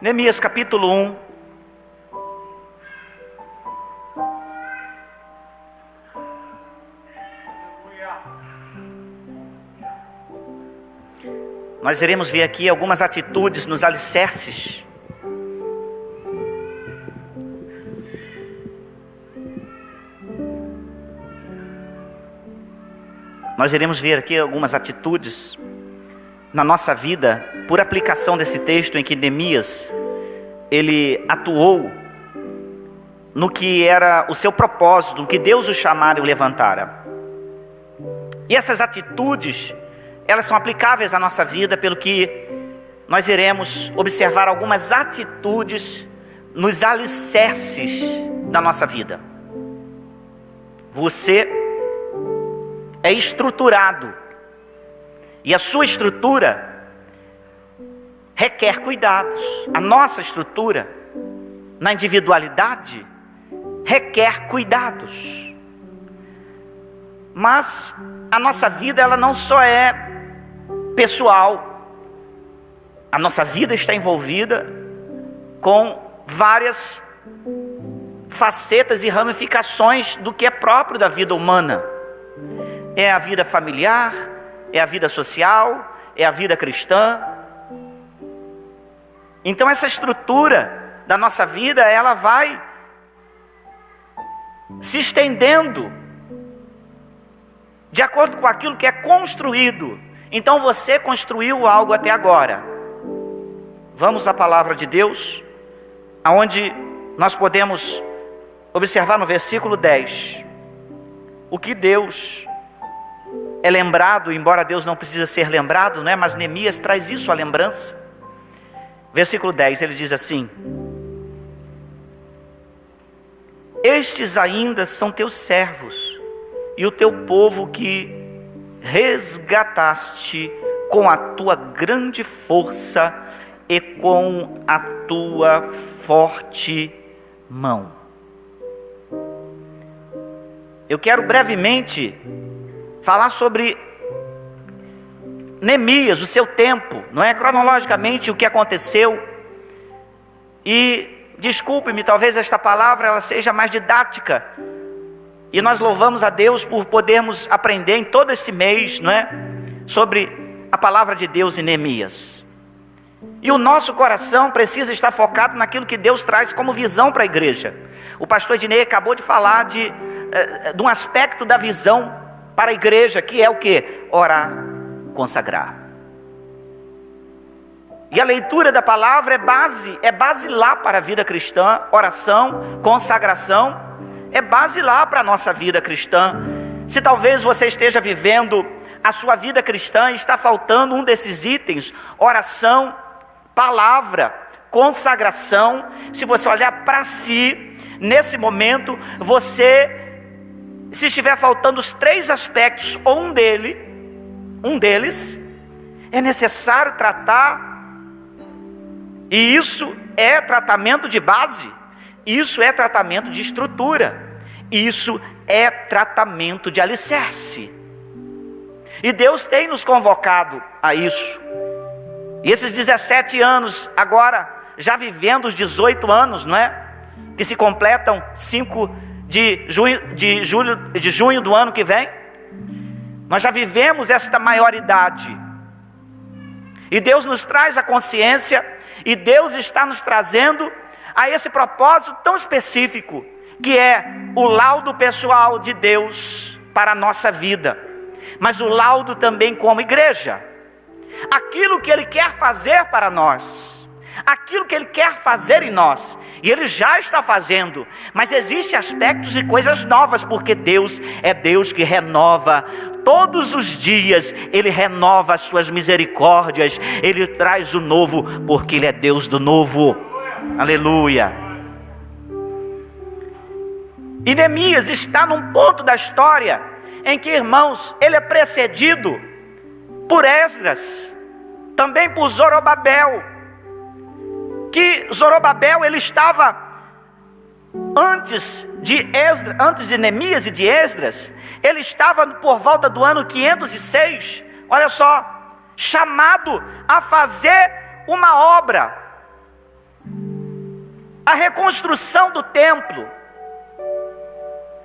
Neemias capítulo 1. Nós iremos ver aqui algumas atitudes nos alicerces. Nós iremos ver aqui algumas atitudes na nossa vida, por aplicação desse texto em que Neemias, ele atuou no que era o seu propósito, no que Deus o chamara e o levantara. E essas atitudes, elas são aplicáveis à nossa vida, pelo que nós iremos observar algumas atitudes nos alicerces da nossa vida. Você é estruturado, e a sua estrutura requer cuidados. A nossa estrutura, na individualidade, requer cuidados. Mas a nossa vida, ela não só é pessoal. A nossa vida está envolvida com várias facetas e ramificações do que é próprio da vida humana. É a vida familiar, é a vida social, é a vida cristã. Então essa estrutura da nossa vida, ela vai se estendendo de acordo com aquilo que é construído. Então você construiu algo até agora. Vamos à palavra de Deus, aonde nós podemos observar no versículo 10, o que Deus é lembrado, embora Deus não precisa ser lembrado, né? Mas Neemias traz isso à lembrança. Versículo 10, ele diz assim: estes ainda são teus servos, e o teu povo que resgataste com a tua grande força e com a tua forte mão. Eu quero brevemente falar sobre Neemias, o seu tempo, não é? Cronologicamente o que aconteceu. E desculpe-me, talvez esta palavra ela seja mais didática. E nós louvamos a Deus por podermos aprender em todo esse mês, não é? Sobre a palavra de Deus em Neemias. E o nosso coração precisa estar focado naquilo que Deus traz como visão para a igreja. O pastor Ednei acabou de falar de um aspecto da visão para a igreja, que é o que? Orar, consagrar. E a leitura da palavra é base lá para a vida cristã. Oração, consagração, é base lá para a nossa vida cristã. Se talvez você esteja vivendo a sua vida cristã e está faltando um desses itens, oração, palavra, consagração, se você olhar para si, nesse momento, se estiver faltando os três aspectos, ou um deles, é necessário tratar. E isso é tratamento de base, isso é tratamento de estrutura, isso é tratamento de alicerce. E Deus tem nos convocado a isso. E esses 17 anos, agora já vivendo os 18 anos, não é? Que se completam 5 de junho do ano que vem. Nós já vivemos esta maioridade. E Deus nos traz a consciência, e Deus está nos trazendo a esse propósito tão específico, que é o laudo pessoal de Deus para a nossa vida, mas o laudo também como igreja. Aquilo que Ele quer fazer para nós, aquilo que Ele quer fazer em nós, e Ele já está fazendo, mas existem aspectos e coisas novas, porque Deus é Deus que renova todos os dias. Ele renova as suas misericórdias, Ele traz o novo, porque Ele é Deus do novo. Aleluia. E Neemias está num ponto da história em que, irmãos, ele é precedido por Esdras, também por Zorobabel. Que Zorobabel, ele estava antes de Neemias e de Esdras, ele estava por volta do ano 506, olha só, chamado a fazer uma obra. a reconstrução do templo.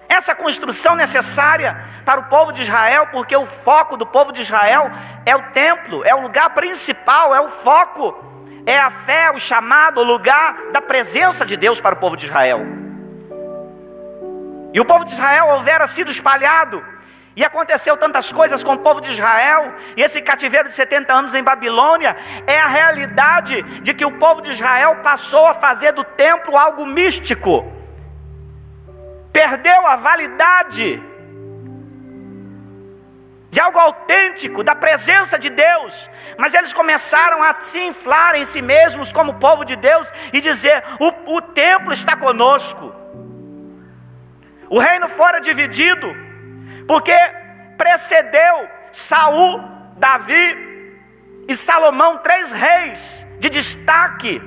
Essa construção necessária para o povo de Israel, porque o foco do povo de Israel é o templo, é o lugar principal, é o foco, é a fé, o chamado, o lugar da presença de Deus para o povo de Israel. E o povo de Israel houvera sido espalhado, e aconteceu tantas coisas com o povo de Israel, e esse cativeiro de 70 anos em Babilônia é a realidade de que o povo de Israel passou a fazer do templo algo místico, perdeu a validade de algo autêntico, da presença de Deus, mas eles começaram a se inflar em si mesmos como povo de Deus e dizer: o templo está conosco. O reino fora dividido, porque precedeu Saul, Davi e Salomão, 3 reis de destaque,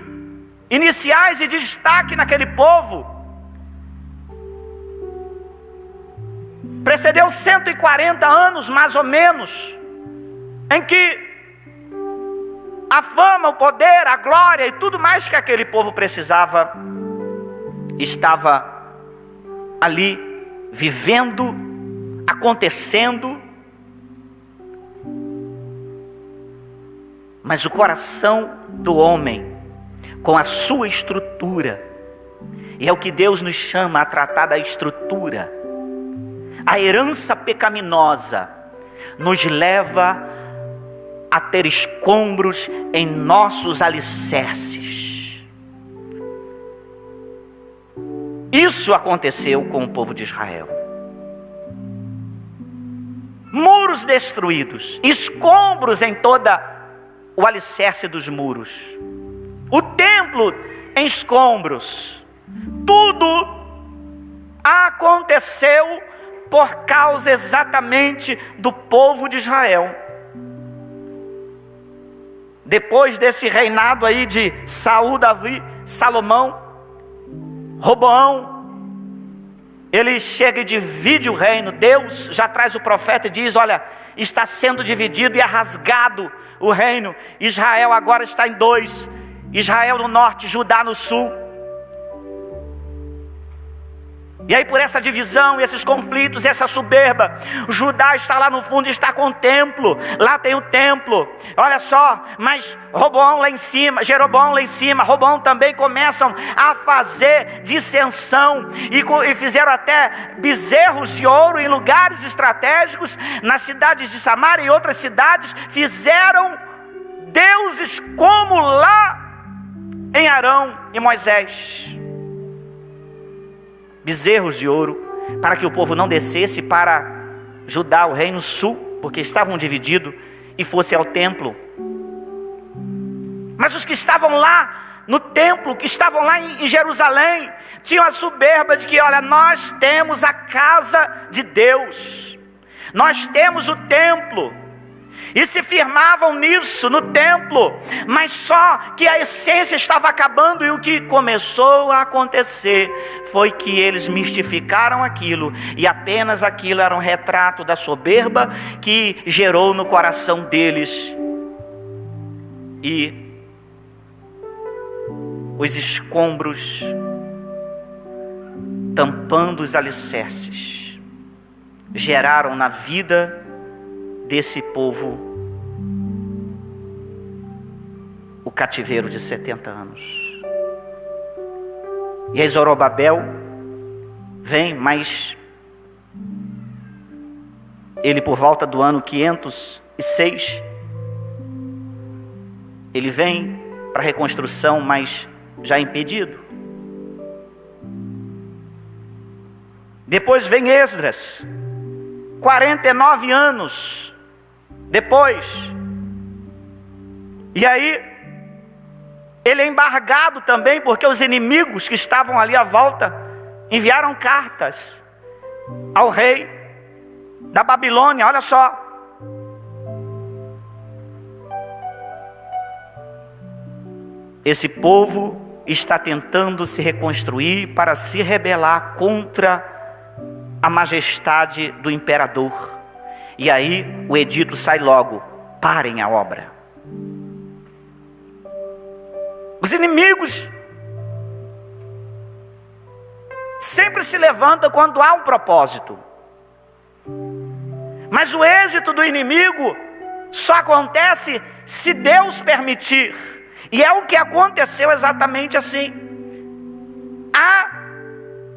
iniciais e de destaque naquele povo. Precedeu 140 anos, mais ou menos, em que a fama, o poder, a glória e tudo mais que aquele povo precisava, estava ali, vivendo, acontecendo. Mas o coração do homem, com a sua estrutura, e é o que Deus nos chama a tratar da estrutura, a herança pecaminosa nos leva a ter escombros em nossos alicerces. Isso aconteceu com o povo de Israel. Muros destruídos, escombros em toda o alicerce dos muros, o templo em escombros. Tudo aconteceu por causa exatamente do povo de Israel. Depois desse reinado aí de Saul, Davi, Salomão, Roboão, ele chega e divide o reino. Deus já traz o profeta e diz: olha, está sendo dividido e é rasgado o reino. Israel agora está em 2, Israel no norte, Judá no sul. E aí, por essa divisão, esses conflitos, essa soberba, Judá está lá no fundo, está com o templo. Lá tem o templo, olha só. Mas Roboão lá em cima, Jeroboão lá em cima, Roboão também começam a fazer dissensão, e fizeram até bezerros de ouro em lugares estratégicos, nas cidades de Samaria e outras cidades. Fizeram deuses como lá em Arão e Moisés, bezerros de ouro, para que o povo não descesse para Judá, o reino sul, porque estavam divididos, e fosse ao templo. Mas os que estavam lá no templo, que estavam lá em Jerusalém, tinham a soberba de que: olha, nós temos a casa de Deus, nós temos o templo. E se firmavam nisso, no templo, mas só que a essência estava acabando. E o que começou a acontecer foi que eles mistificaram aquilo, e apenas aquilo era um retrato da soberba que gerou no coração deles, e os escombros tampando os alicerces geraram na vida desse povo o cativeiro de 70 anos. E aí Zorobabel vem, mas ele, por volta do ano 506, ele vem para a reconstrução, mas já impedido. Depois vem Esdras, 49 anos depois, e aí ele é embargado também, porque os inimigos que estavam ali à volta enviaram cartas ao rei da Babilônia. Olha só, esse povo está tentando se reconstruir para se rebelar contra a majestade do imperador. E aí o edito sai logo: parem a obra. Os inimigos sempre se levanta quando há um propósito. Mas o êxito do inimigo só acontece se Deus permitir. E é o que aconteceu exatamente assim. Há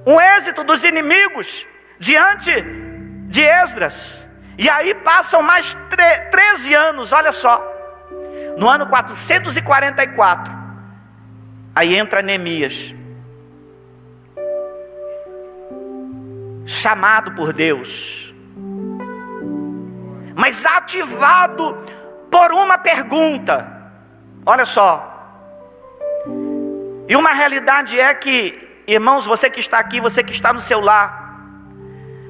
um êxito dos inimigos diante de Esdras. E aí passam mais 13 anos, olha só. No ano 444, aí entra Neemias, chamado por Deus, mas ativado por uma pergunta. Olha só. E uma realidade é que, irmãos, você que está aqui, você que está no seu lar,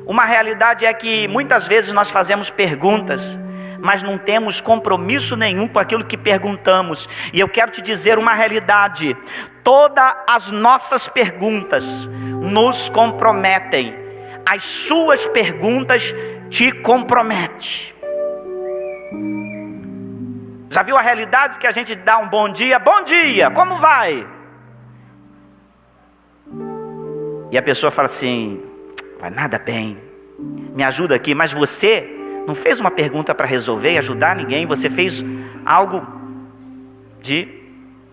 uma realidade é que muitas vezes nós fazemos perguntas, mas não temos compromisso nenhum com aquilo que perguntamos. E eu quero te dizer uma realidade: todas as nossas perguntas nos comprometem. As suas perguntas te comprometem. Já viu a realidade que a gente dá um bom dia, como vai? E a pessoa fala assim: vai nada bem, me ajuda aqui. Mas você não fez uma pergunta para resolver e ajudar ninguém, você fez algo de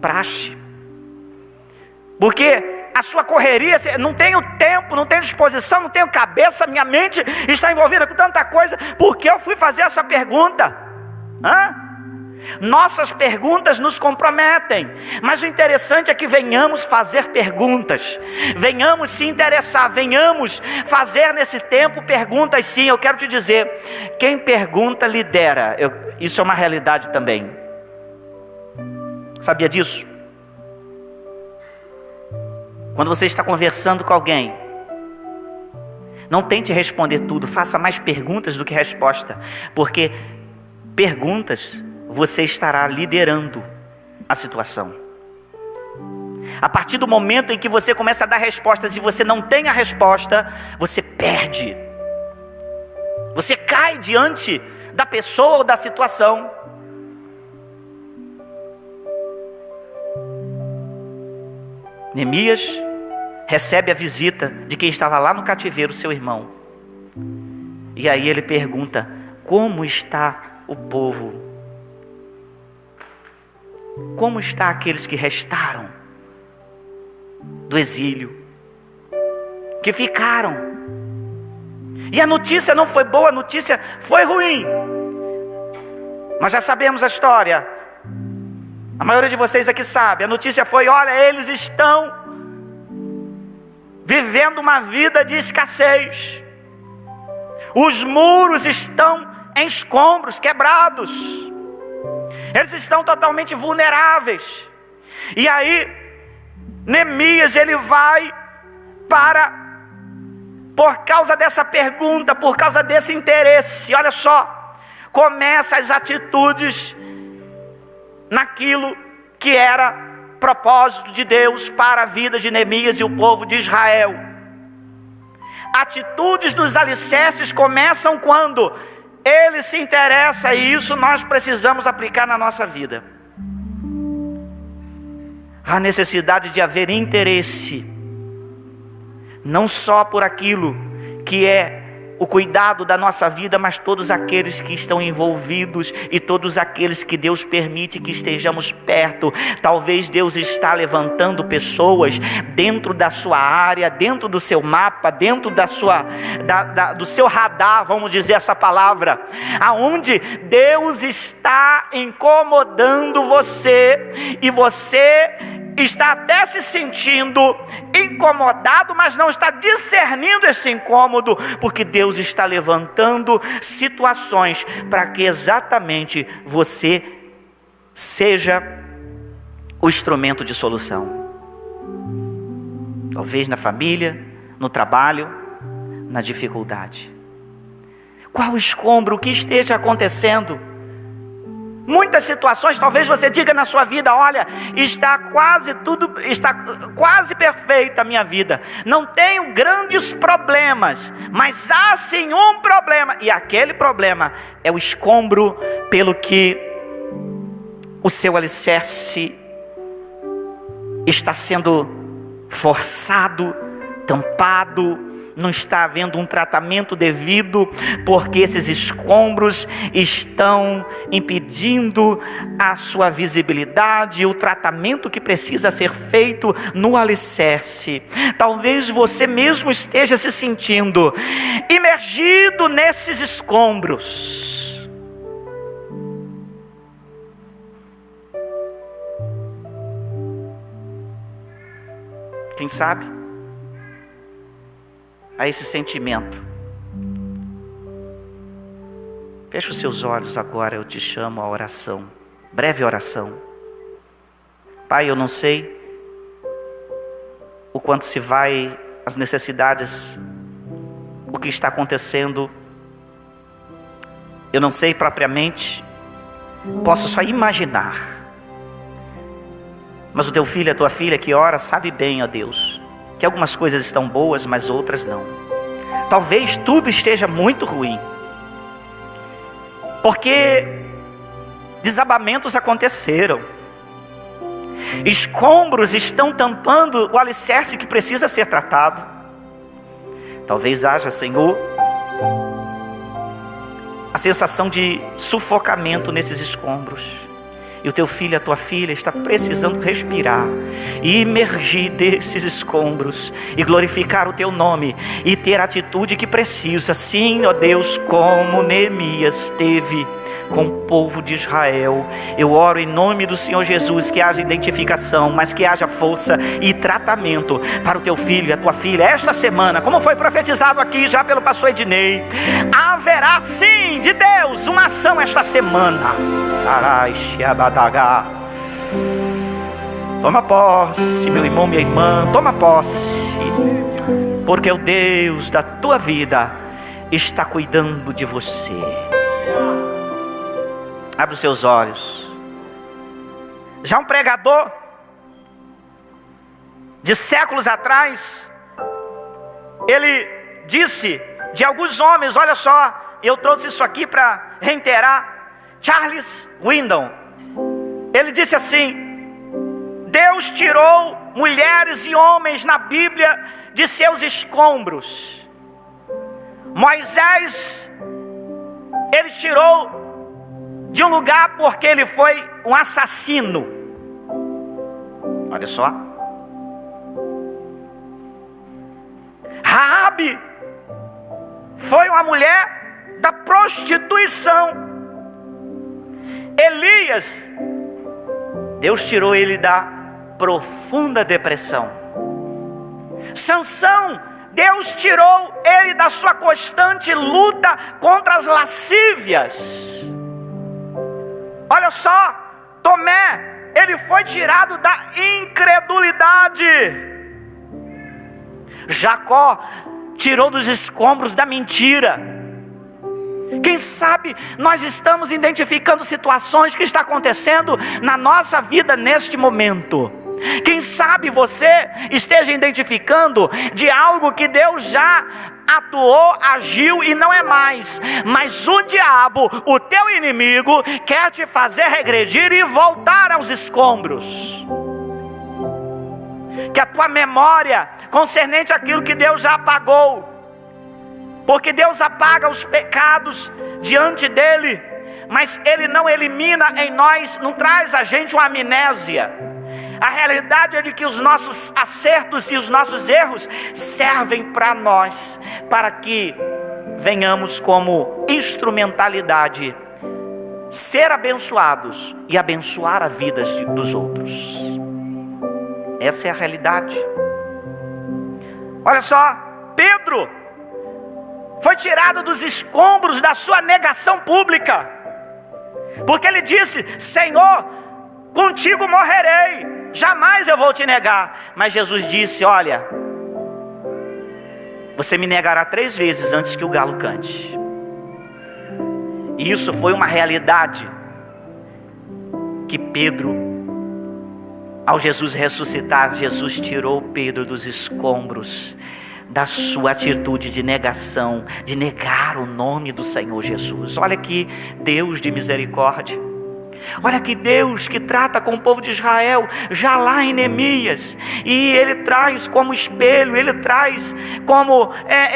praxe. Porque a sua correria, não tenho tempo, não tenho disposição, não tenho cabeça, minha mente está envolvida com tanta coisa, porque eu fui fazer essa pergunta. Nossas perguntas nos comprometem, mas o interessante é que venhamos fazer perguntas, venhamos se interessar, venhamos fazer nesse tempo perguntas. Sim, eu quero te dizer, quem pergunta lidera. Isso é uma realidade também. Sabia disso? Quando você está conversando com alguém, não tente responder tudo, faça mais perguntas do que resposta, porque perguntas você estará liderando a situação. A partir do momento em que você começa a dar respostas e você não tem a resposta, você perde. Você cai diante da pessoa ou da situação. Neemias recebe a visita de quem estava lá no cativeiro, seu irmão. E aí ele pergunta: como está o povo? Como está aqueles que restaram do exílio, que ficaram? E a notícia não foi boa, a notícia foi ruim. Nós já sabemos a história. A maioria de vocês aqui sabe. A notícia foi: olha, eles estão vivendo uma vida de escassez. Os muros estão em escombros, quebrados. Eles estão totalmente vulneráveis. E aí Neemias, ele vai por causa dessa pergunta, por causa desse interesse, olha só, começa as atitudes naquilo que era propósito de Deus para a vida de Neemias e o povo de Israel. Atitudes dos alicerces começam quando ele se interessa, e isso nós precisamos aplicar na nossa vida. A necessidade de haver interesse, não só por aquilo que é o cuidado da nossa vida, mas todos aqueles que estão envolvidos e todos aqueles que Deus permite que estejamos perto. Talvez Deus está levantando pessoas dentro da sua área, dentro do seu mapa, dentro do seu radar, vamos dizer essa palavra, aonde Deus está incomodando você, e você está até se sentindo incomodado, mas não está discernindo esse incômodo, porque Deus está levantando situações para que exatamente você seja o instrumento de solução. Talvez na família, no trabalho, na dificuldade. Qual o escombro que esteja acontecendo? Muitas situações, talvez você diga na sua vida: olha, está quase perfeita a minha vida, não tenho grandes problemas, mas há sim um problema, e aquele problema é o escombro pelo que o seu alicerce está sendo forçado tampado, não está havendo um tratamento devido, porque esses escombros estão impedindo a sua visibilidade, o tratamento que precisa ser feito no alicerce. Talvez você mesmo esteja se sentindo imergido nesses escombros. Quem sabe? A esse sentimento. Feche os seus olhos agora, eu te chamo à oração. Breve oração. Pai, eu não sei o quanto se vai, as necessidades, o que está acontecendo. Eu não sei propriamente, posso só imaginar. Mas o teu filho, a tua filha que ora, sabe bem, ó Deus, que algumas coisas estão boas, mas outras não. Talvez tudo esteja muito ruim, porque desabamentos aconteceram, escombros estão tampando o alicerce que precisa ser tratado. Talvez haja, Senhor, a sensação de sufocamento nesses escombros. E o teu filho, a tua filha está precisando respirar e emergir desses escombros e glorificar o teu nome e ter a atitude que precisa. Sim, ó Deus, como Neemias teve com o povo de Israel. Eu oro em nome do Senhor Jesus que haja identificação, mas que haja força e tratamento para o teu filho e a tua filha. Esta semana, como foi profetizado aqui já pelo pastor Ednei, haverá sim de Deus uma ação esta semana. Toma posse, meu irmão, minha irmã, toma posse, porque o Deus da tua vida está cuidando de você. Abre os seus olhos. Já um pregador de séculos atrás, ele disse de alguns homens, olha só, eu trouxe isso aqui para reiterar. Charles Wyndham, ele disse assim: Deus tirou mulheres e homens na Bíblia de seus escombros. Moisés, ele tirou de um lugar porque ele foi um assassino. Olha só. Raabe foi uma mulher da prostituição. Elias, Deus tirou ele da profunda depressão. Sansão, Deus tirou ele da sua constante luta contra as lascívias. Olha só, Tomé, ele foi tirado da incredulidade. Jacó tirou dos escombros da mentira. Quem sabe nós estamos identificando situações que estão acontecendo na nossa vida neste momento. Quem sabe você esteja identificando de algo que Deus já atuou, agiu e não é mais. Mas o diabo, o teu inimigo, quer te fazer regredir e voltar aos escombros. Que a tua memória concernente àquilo que Deus já apagou, porque Deus apaga os pecados diante dele, mas ele não elimina em nós, não traz a gente uma amnésia. A realidade é de que os nossos acertos e os nossos erros servem para nós, para que venhamos como instrumentalidade ser abençoados e abençoar a vida dos outros. Essa é a realidade. Olha só, Pedro foi tirado dos escombros da sua negação pública, porque ele disse: Senhor, contigo morrerei, jamais eu vou te negar. Mas Jesus disse: olha, você me negará 3 vezes antes que o galo cante. E isso foi uma realidade que Pedro, ao Jesus ressuscitar, Jesus tirou Pedro dos escombros da sua atitude de negação, de negar o nome do Senhor Jesus. Olha que Deus de misericórdia. Olha que Deus que trata com o povo de Israel, já lá em Neemias, e Ele traz como espelho, Ele traz como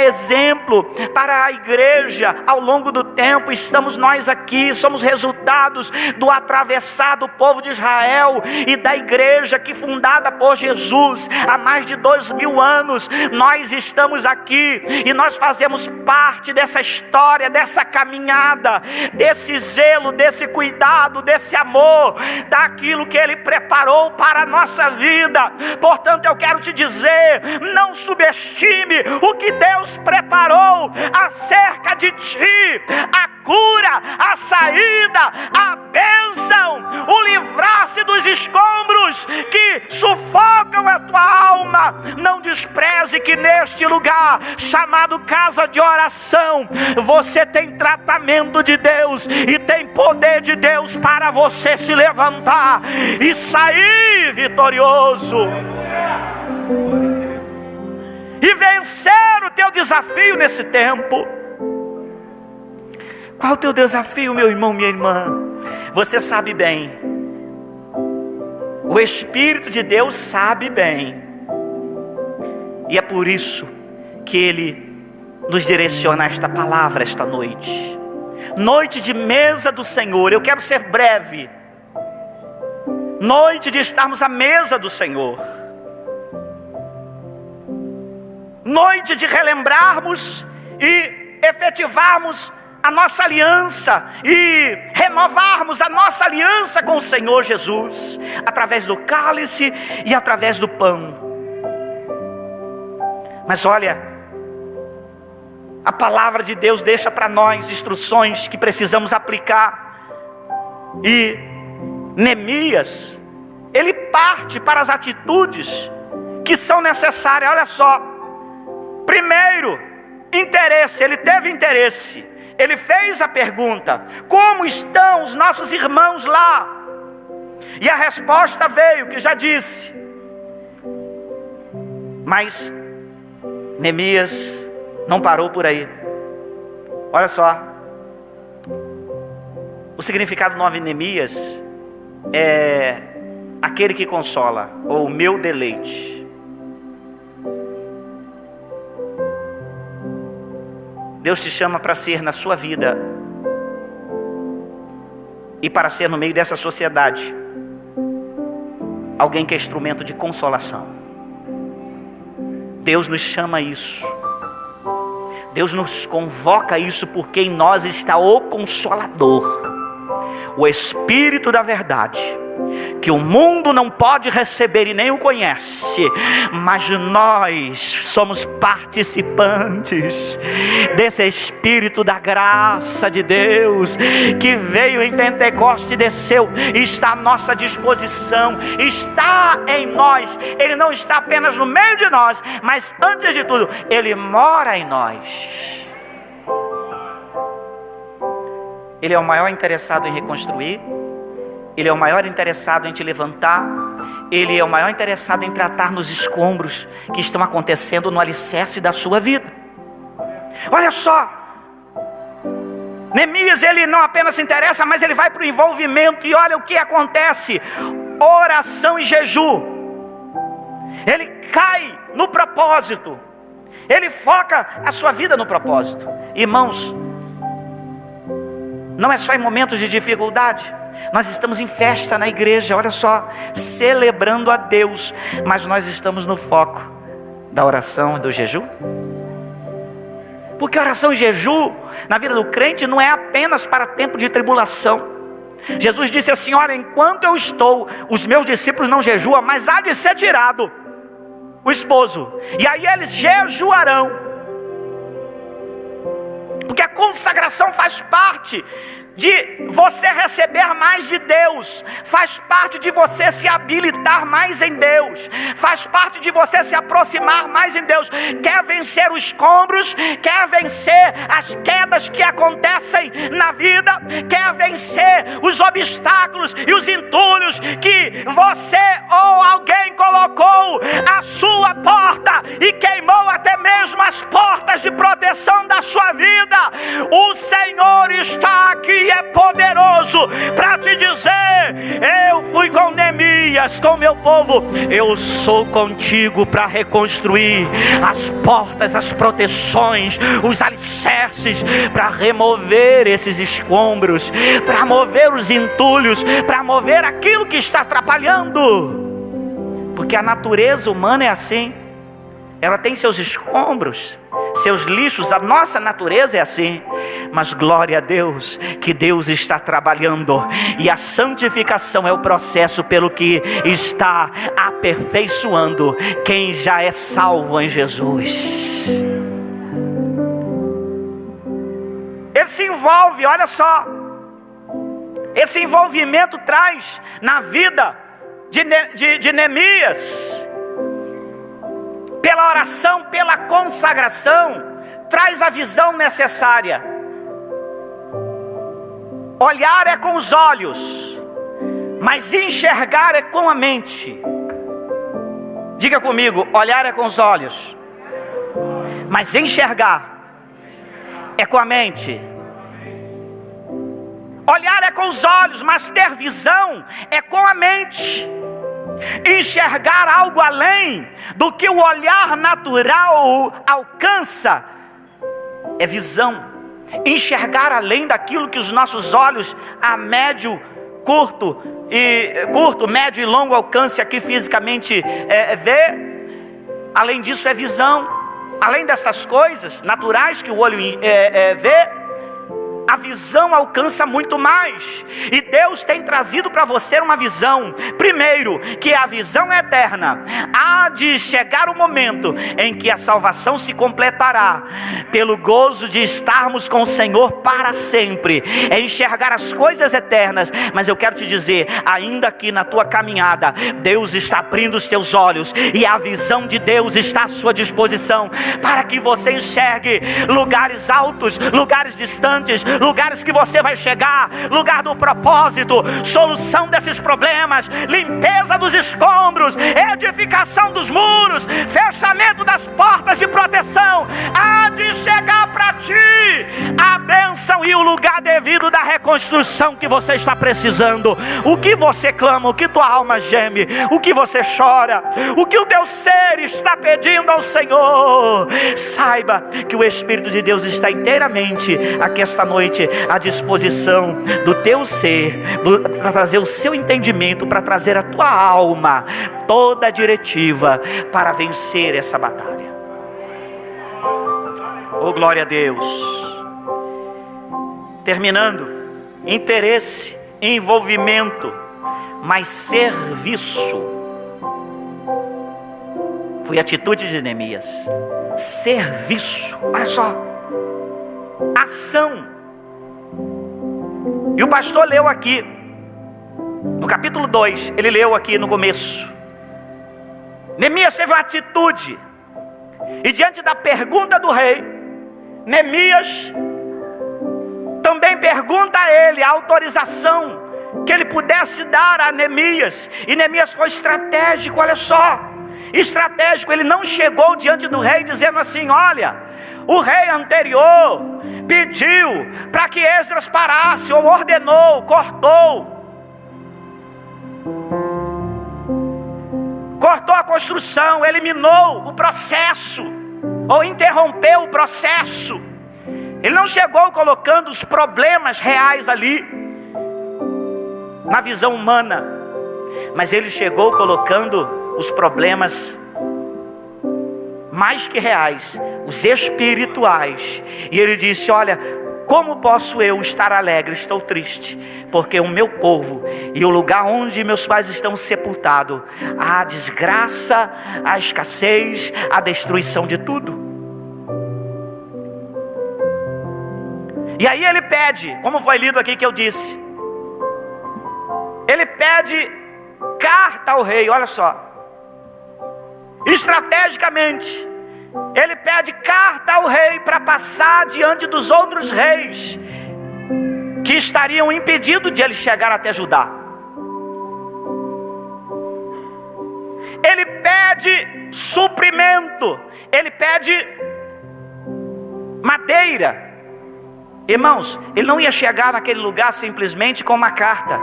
exemplo para a igreja. Ao longo do tempo estamos nós aqui, somos resultados do atravessar do povo de Israel e da igreja que fundada por Jesus há mais de 2000 anos, nós estamos aqui e nós fazemos parte dessa história, dessa caminhada, desse zelo, desse cuidado, desse amor, daquilo que Ele preparou para a nossa vida. Portanto, eu quero te dizer, não subestime o que Deus preparou acerca de ti: a cura, a saída, a bênção, o livrar-se dos escombros que sufocam a tua alma. Não despreze que neste lugar chamado casa de oração, você tem tratamento de Deus e tem poder de Deus para você se levantar e sair vitorioso e vencer o teu desafio nesse tempo. Qual é o teu desafio, meu irmão, minha irmã? Você sabe bem, o Espírito de Deus sabe bem, e é por isso que Ele nos direciona esta palavra esta noite. Noite de mesa do Senhor. Eu quero ser breve. Noite de estarmos à mesa do Senhor. Noite de relembrarmos e efetivarmos a nossa aliança e renovarmos a nossa aliança com o Senhor Jesus, através do cálice e através do pão. Mas olha, a palavra de Deus deixa para nós instruções que precisamos aplicar. E Neemias, ele parte para as atitudes que são necessárias. Olha só, primeiro, interesse. Ele teve interesse. Ele fez a pergunta: como estão os nossos irmãos lá? E a resposta veio, que já disse. Mas Neemias não parou por aí. Olha só, o significado do nome Neemias é aquele que consola, ou o meu deleite. Deus te chama para ser na sua vida e para ser no meio dessa sociedade alguém que é instrumento de consolação. Deus nos chama a isso. Deus nos convoca a isso, porque em nós está o Consolador, o Espírito da verdade, que o mundo não pode receber e nem o conhece, mas nós somos participantes desse Espírito da graça de Deus, que veio em Pentecostes e desceu, e está à nossa disposição, está em nós. Ele não está apenas no meio de nós, mas antes de tudo, Ele mora em nós. Ele é o maior interessado em reconstruir, Ele é o maior interessado em te levantar, Ele é o maior interessado em tratar nos escombros que estão acontecendo no alicerce da sua vida. Olha só, Neemias, ele não apenas se interessa, mas ele vai para o envolvimento. E olha o que acontece: oração e jejum. Ele cai no propósito, ele foca a sua vida no propósito. Irmãos, não é só em momentos de dificuldade. Nós estamos em festa na igreja, olha só, celebrando a Deus, mas nós estamos no foco da oração e do jejum. Porque oração e jejum na vida do crente não é apenas para tempo de tribulação. Jesus disse assim: olha, enquanto eu estou, os meus discípulos não jejuam, mas há de ser tirado o esposo, e aí eles jejuarão. Porque a consagração faz parte de você receber mais de Deus, faz parte de você se habilitar mais em Deus, faz parte de você se aproximar mais em Deus. Quer vencer os escombros, quer vencer as quedas que acontecem na vida, quer vencer os obstáculos e os entulhos que você ou alguém colocou à sua porta e queimou até mesmo as portas de proteção da sua vida. O Senhor está aqui, é poderoso para te dizer: Neemias, com o meu povo, eu sou contigo para reconstruir as portas, as proteções, os alicerces, para remover esses escombros, para mover os entulhos, para mover aquilo que está atrapalhando. Porque a natureza humana é assim, ela tem seus escombros, seus lixos. A nossa natureza é assim, mas glória a Deus, que Deus está trabalhando, e a santificação é o processo pelo que está aperfeiçoando quem já é salvo em Jesus. Ele se envolve, olha só, esse envolvimento traz na vida de Neemias, pela oração, pela consagração, traz a visão necessária. Olhar é com os olhos, mas enxergar é com a mente. Diga comigo: olhar é com os olhos, mas enxergar é com a mente. Olhar é com os olhos, mas ter visão é com a mente. Enxergar algo além do que o olhar natural alcança é visão. Enxergar além daquilo que os nossos olhos a curto, médio e longo alcance aqui fisicamente vê. Além disso é visão. Além dessas coisas naturais que o olho vê, a visão alcança muito mais. E Deus tem trazido para você uma visão. Primeiro, que a visão eterna. Há de chegar o momento em que a salvação se completará, pelo gozo de estarmos com o Senhor para sempre. É enxergar as coisas eternas. Mas eu quero te dizer, ainda aqui na tua caminhada, Deus está abrindo os teus olhos, e a visão de Deus está à sua disposição, para que você enxergue lugares altos, lugares distantes, lugares que você vai chegar, lugar do propósito, solução desses problemas, limpeza dos escombros, edificação dos muros, fechamento das portas de proteção. Há de chegar para ti a bênção e o lugar devido da reconstrução que você está precisando. O que você clama, o que tua alma geme, o que você chora, o que o teu ser está pedindo ao Senhor, saiba que o Espírito de Deus está inteiramente aqui esta noite à disposição do teu ser, para trazer o seu entendimento, para trazer a tua alma toda a diretiva para vencer essa batalha. Oh, glória a Deus. Terminando, interesse, envolvimento, mas serviço. Foi a atitude de Neemias. Serviço, olha só, ação. E o pastor leu aqui, no capítulo 2, ele leu aqui no começo. Neemias teve uma atitude, e diante da pergunta do rei, Neemias também pergunta a ele a autorização que ele pudesse dar a Neemias. E Neemias foi estratégico, olha só, estratégico. Ele não chegou diante do rei dizendo assim: olha, o rei anterior pediu para que Esdras parasse, ou ordenou, cortou a construção, eliminou o processo, ou interrompeu o processo. Ele não chegou colocando os problemas reais ali, na visão humana, mas ele chegou colocando os problemas mais que reais, os espirituais. E ele disse: olha, como posso eu estar alegre? Estou triste, porque o meu povo e o lugar onde meus pais estão sepultados, a desgraça, a escassez, a destruição de tudo. E aí ele pede, como foi lido aqui que eu disse, ele pede carta ao rei, olha só. Estrategicamente, ele pede carta ao rei para passar diante dos outros reis que estariam impedidos de ele chegar até Judá. Ele pede suprimento, ele pede madeira. Irmãos, ele não ia chegar naquele lugar simplesmente com uma carta.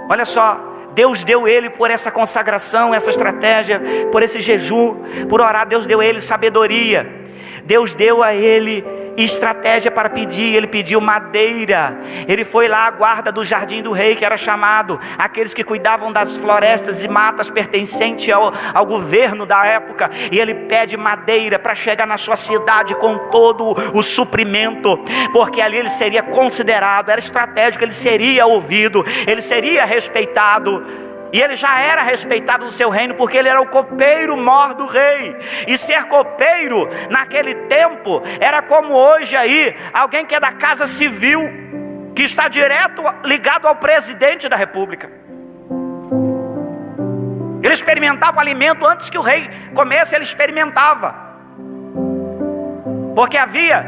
Olha só, Deus deu ele por essa consagração, essa estratégia, por esse jejum, por orar. Deus deu a ele sabedoria. Deus deu a ele estratégia para pedir. Ele pediu madeira. Ele foi lá à guarda do jardim do rei, que era chamado, aqueles que cuidavam das florestas e matas pertencentes ao governo da época. E ele pede madeira para chegar na sua cidade com todo o suprimento, porque ali ele seria considerado, era estratégico, ele seria ouvido, ele seria respeitado. E ele já era respeitado no seu reino, porque ele era o copeiro mor do rei. E ser copeiro naquele tempo era como hoje aí, alguém que é da casa civil, que está direto ligado ao presidente da república. Ele experimentava o alimento antes que o rei comesse, ele experimentava. Porque havia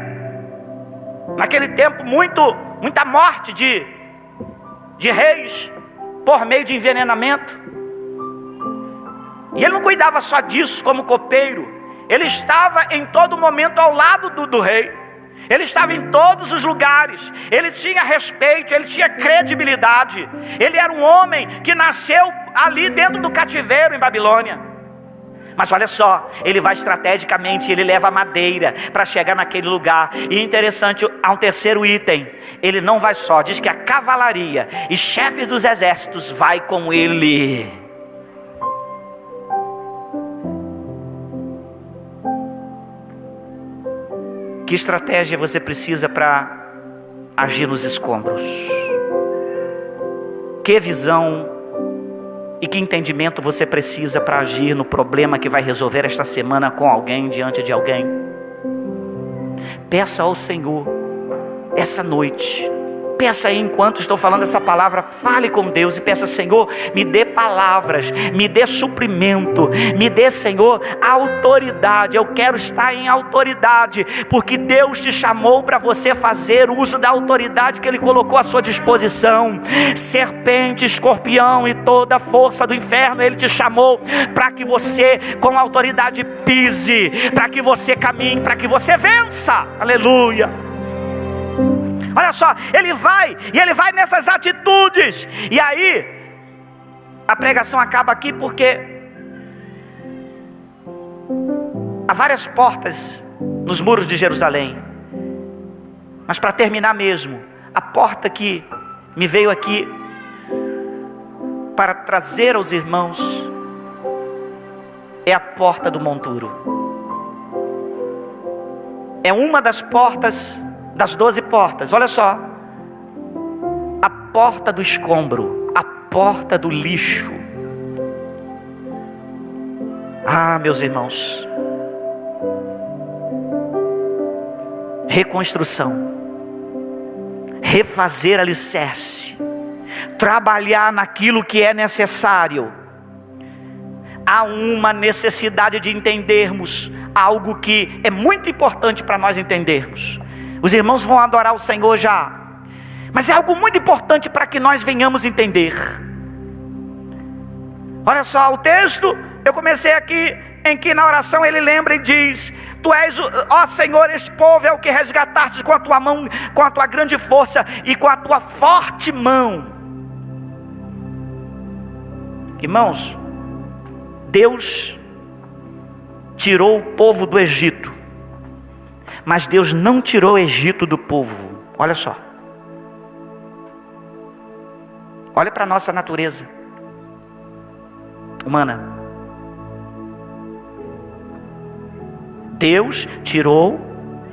naquele tempo muita morte de reis por meio de envenenamento. E ele não cuidava só disso como copeiro. Ele estava em todo momento ao lado do rei. Ele estava em todos os lugares. Ele tinha respeito, ele tinha credibilidade. Ele era um homem que nasceu ali dentro do cativeiro em Babilônia. Mas olha só, ele vai estrategicamente, ele leva madeira para chegar naquele lugar. E interessante, há um terceiro item. Ele não vai só, diz que a cavalaria e chefes dos exércitos vai com ele. Que estratégia você precisa para agir nos escombros? Que visão e que entendimento você precisa para agir no problema que vai resolver esta semana com alguém, diante de alguém? Peça ao Senhor essa noite. Peça aí, enquanto estou falando essa palavra, fale com Deus e peça: Senhor, me dê palavras, me dê suprimento, me dê, Senhor, autoridade. Eu quero estar em autoridade, porque Deus te chamou para você fazer uso da autoridade que Ele colocou à sua disposição. Serpente, escorpião e toda a força do inferno, Ele te chamou para que você com autoridade pise, para que você caminhe, para que você vença. Aleluia. Olha só, ele vai nessas atitudes. E aí, a pregação acaba aqui porque há várias portas nos muros de Jerusalém. Mas para terminar mesmo, a porta que me veio aqui para trazer aos irmãos é a porta do monturo. É uma das portas das 12 portas. Olha só, a porta do escombro, a porta do lixo. Ah, meus irmãos, reconstrução, refazer alicerce, trabalhar naquilo que é necessário. Há uma necessidade de entendermos algo que é muito importante para nós entendermos. Os irmãos vão adorar o Senhor já, mas é algo muito importante para que nós venhamos entender. Olha só, o texto, eu comecei aqui, em que na oração ele lembra e diz: Tu és, ó Senhor, este povo é o que resgataste com a tua mão, com a tua grande força e com a tua forte mão. Irmãos, Deus tirou o povo do Egito, mas Deus não tirou o Egito do povo. Olha só, olha para a nossa natureza humana. Deus tirou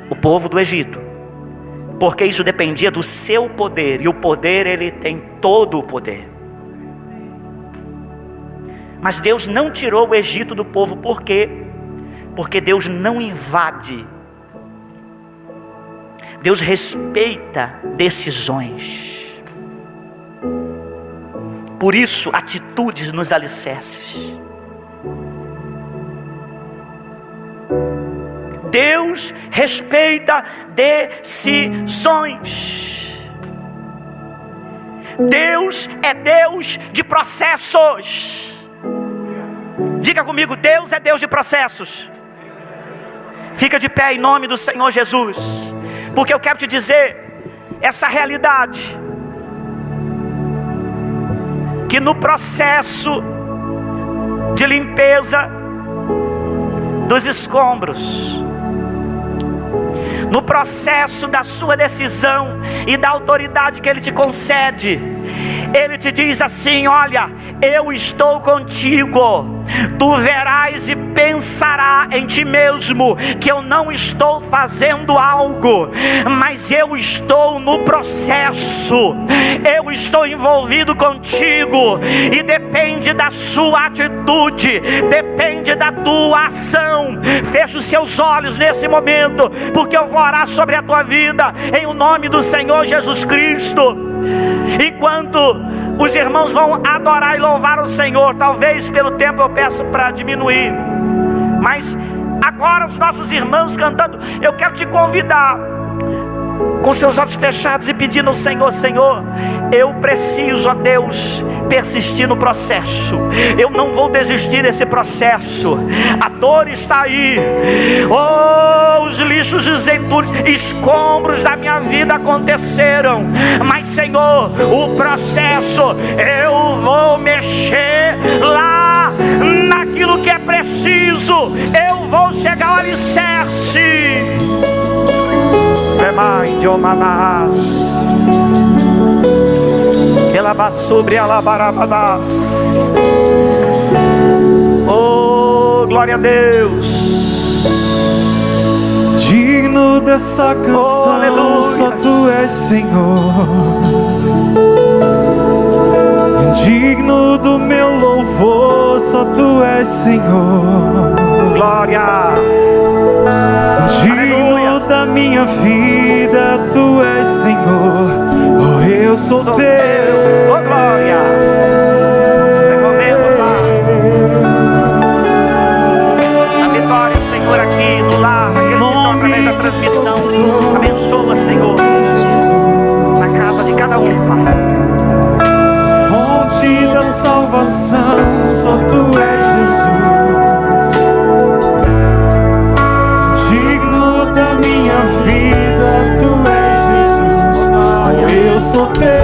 o povo do Egito, porque isso dependia do seu poder, e o poder, Ele tem todo o poder. Mas Deus não tirou o Egito do povo, por quê? Porque Deus não invade. Deus respeita decisões. Por isso, atitudes nos alicerces. Deus respeita decisões. Deus é Deus de processos. Diga comigo: Deus é Deus de processos. Fica de pé em nome do Senhor Jesus, porque eu quero te dizer essa realidade, que no processo de limpeza dos escombros, no processo da sua decisão e da autoridade que Ele te concede, Ele te diz assim: olha, eu estou contigo. Tu verás e pensarás em ti mesmo que eu não estou fazendo algo, mas eu estou no processo, eu estou envolvido contigo, e depende da sua atitude, depende da tua ação. Feche os seus olhos nesse momento, porque eu vou orar sobre a tua vida em o nome do Senhor Jesus Cristo. Enquanto os irmãos vão adorar e louvar o Senhor, talvez pelo tempo eu peço para diminuir, mas agora os nossos irmãos cantando, eu quero te convidar, com seus olhos fechados e pedindo ao Senhor: Senhor, eu preciso, ó Deus, persistir no processo. Eu não vou desistir desse processo. A dor está aí, oh, os lixos, os entulhos, escombros da minha vida aconteceram, mas Senhor, o processo, eu vou mexer lá naquilo que é preciso, eu vou chegar ao alicerce. Oh, glória a Deus. Digno dessa canção, aleluia. Só Tu és Senhor. Digno do meu louvor, só Tu és Senhor. Glória. Digno da minha vida, Tu és Senhor. Oh, eu sou Teu. Oh, glória. Removendo, Pai, a vitória, Senhor, aqui no lar, aqueles que estão através da transmissão. Abençoa, Senhor, na casa de cada um, Pai. Fonte da salvação, só Tu és Jesus. Digno da minha vida, Tu és Jesus. Oh, eu sou Teu.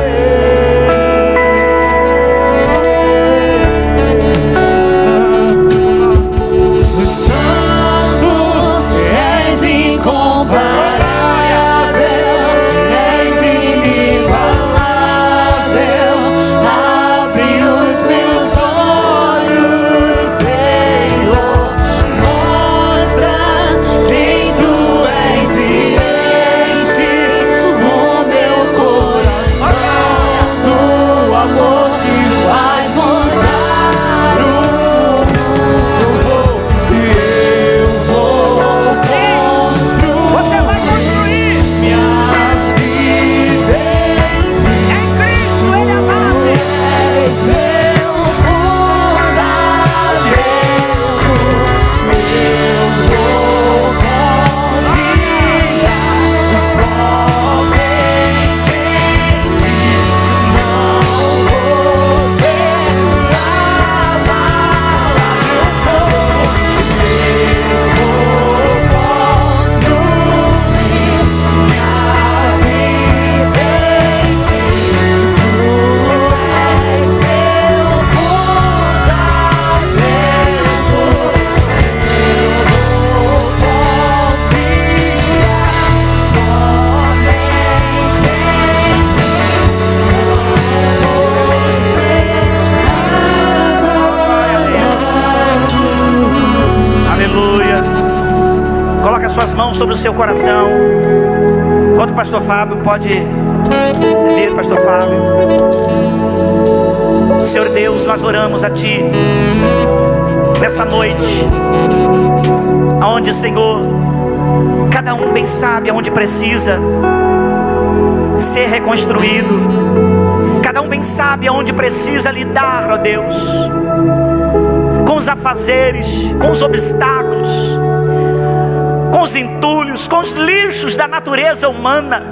Suas mãos sobre o seu coração. Enquanto o pastor Fábio pode vir, pastor Fábio. Senhor Deus, nós oramos a Ti nessa noite, aonde, Senhor, cada um bem sabe aonde precisa ser reconstruído, cada um bem sabe aonde precisa lidar, ó Deus, com os afazeres, com os obstáculos, com os entulhos, com os lixos da natureza humana.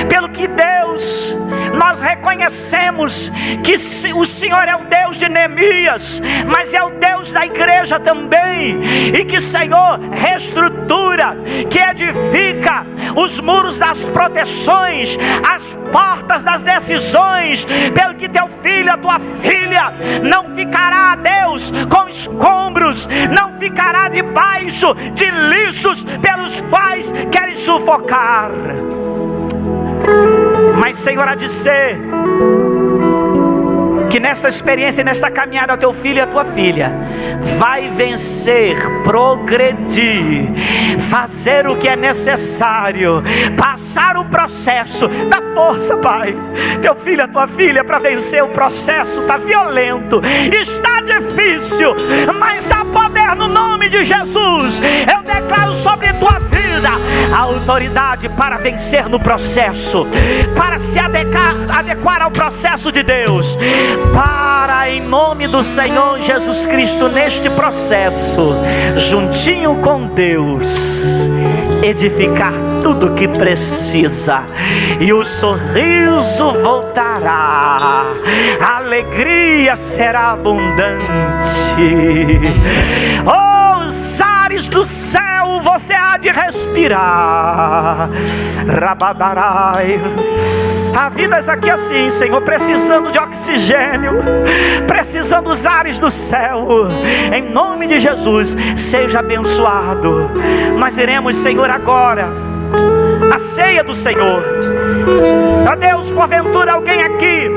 Pelo que, Deus, Nós reconhecemos que o Senhor é o Deus de Neemias, mas é o Deus da igreja também, e que, Senhor, reestrutura, que edifica os muros das proteções, as portas das decisões, pelo que teu filho, a tua filha, não ficará, Deus, com escombros, não ficará debaixo de lixos pelos quais querem sufocar. Mas, Senhor, há de ser que nesta experiência, nesta caminhada, o teu filho e a tua filha vai vencer, progredir, fazer o que é necessário, passar o processo. Dá força, Pai, teu filho e a tua filha, para vencer o processo. Está violento, está difícil, mas há poder no nome de Jesus. Eu declaro sobre a tua vida a autoridade para vencer no processo, para se adequar ao processo de Deus, para, em nome do Senhor Jesus Cristo, neste processo, juntinho com Deus, edificar tudo o que precisa, e o sorriso voltará, a alegria será abundante. Os ares do céu você há de respirar. Rabadarai. Há vidas aqui assim, Senhor, precisando de oxigênio, precisando dos ares do céu. Em nome de Jesus, seja abençoado. Nós iremos, Senhor, agora a ceia do Senhor. Ó Deus, porventura alguém aqui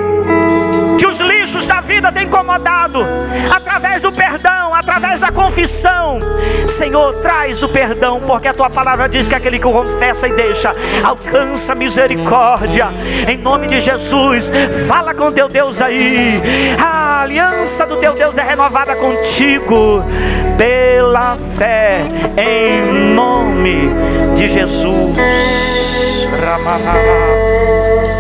que os lixos da vida têm incomodado, através do perdão, através da confissão, Senhor, traz o perdão, porque a tua palavra diz que aquele que o confessa e deixa alcança misericórdia. Em nome de Jesus, fala com teu Deus aí. A aliança do teu Deus é renovada contigo pela fé, em nome de Jesus. Ramanarás.